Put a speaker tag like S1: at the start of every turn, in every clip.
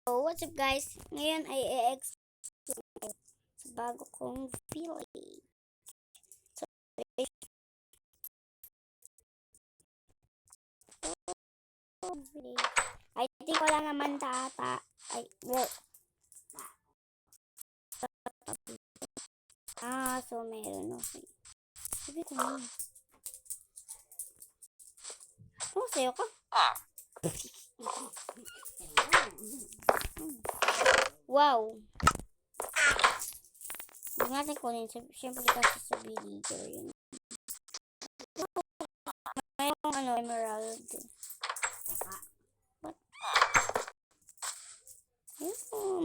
S1: So, what's up guys? Ngayon ay i-explain sa bago kong feeling. So, I think wala naman tata. Ay, well, so meron. Okay. Sabi ko na. Oh, sayo ka? Wow. Huwag natin kunin. Siyempre kasi sa villager yun. Mayroong emerald. What?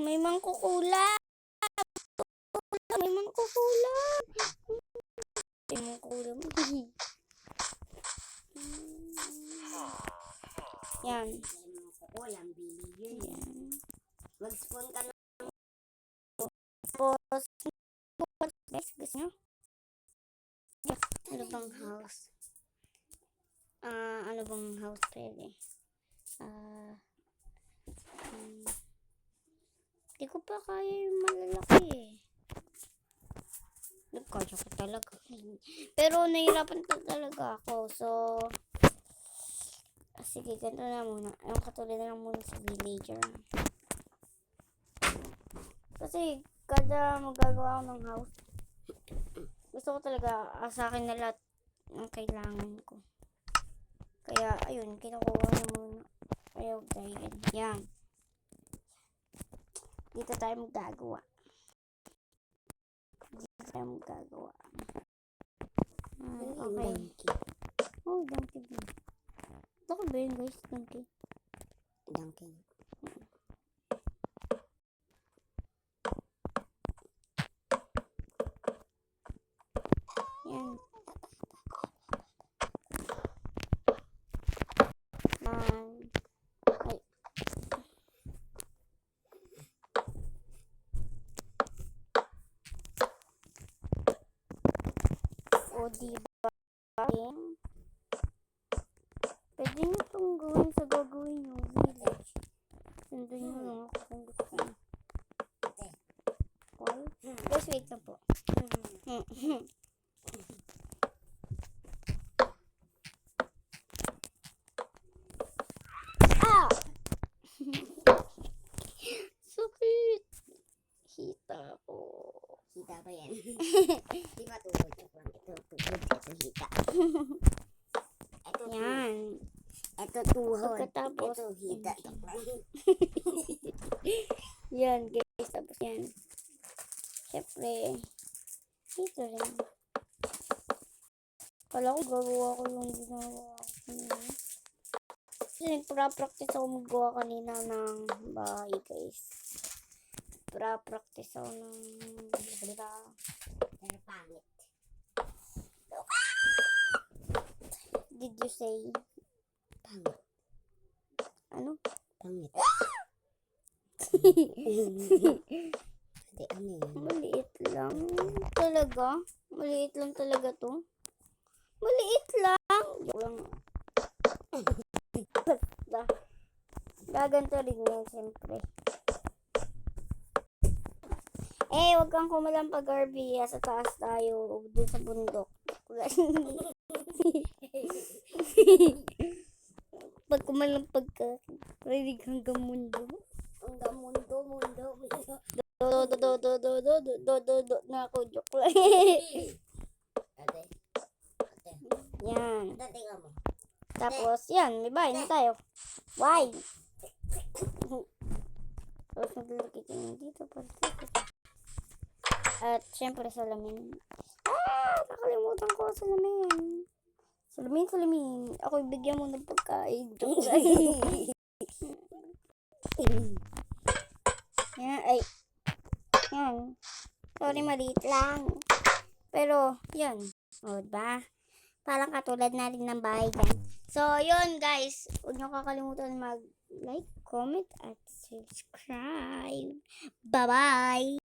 S1: May mangkukulam. May mangkukulam. May mangkukulam. Yan.
S2: Walang villager yan. Mag-spawn ka na.
S1: Tapos, gusto nyo? Ano bang house? Ano bang house pwede? Di ko pa kaya yung malalaki eh. Nagkasya ko talaga. Pero nahirapan talaga ako. So, sige, ganito na muna. Yung katulad na lang muna sa villager. Kasi, kada magagawa ako ng house, gusto ko talaga sa akin na lahat ng kailangan ko. Kaya, ayun, kinukuha na muna. Kaya, dahil yan. Dito tayo magagawa. Okay. Oh, donkey din. Baka ba yun guys? Donkey. Yan. Ay. O, diba? Pwede nyo itong gawin sa gagawin yung village. Sundan nyo lang ako kung gusto nyo. Why? Guys, wait na po. Ah! Sakit! Hita ko.
S2: Hita ba yan? Di ba tuhod? Ito tuhod, ito hita. Ito
S1: yan.
S2: Ito tuhod,
S1: Pagkatapos,
S2: ito hita.
S1: Yan guys, tapos yan. Siyempre, ito rin. Kala ko gagawa ko yung ginawa ko kanina. Kasi nagpa-practice ako magawa kanina ng bahay guys. Pra-practice ako ng
S2: Pero pangit.
S1: Did you say?
S2: Pangit.
S1: Ano?
S2: Pangit. Hindi, ano yun?
S1: Maliit lang. Talaga? Maliit lang talaga to? Maliit lang. Joke lang. Basta. Gaganto rin yan, siyempre. Huwag kang kumalampag, Garby. Sa taas tayo. Doon sa bundok. Pag kumalampag ka, rinig hanggang mundo.
S2: Hanggang mundo.
S1: Do na ako. Joke lang.
S2: Ate.
S1: Yan.
S2: Ate, tingnan mo.
S1: Tapos, yan. May bahay na tayo. Why? Tapos maglalagay kayo dito. At, syempre, salamin. Nakalimutan ko salamin. Salamin. Ako ibigyan mo ng pagkain. Yan, ay. Yan. Sorry, maliit lang. Pero, yan. O, diba? Parang katulad na rin ng bahay dyan. So, yun guys. Huwag nyo kakalimutan mag-like, comment, at subscribe. Bye-bye!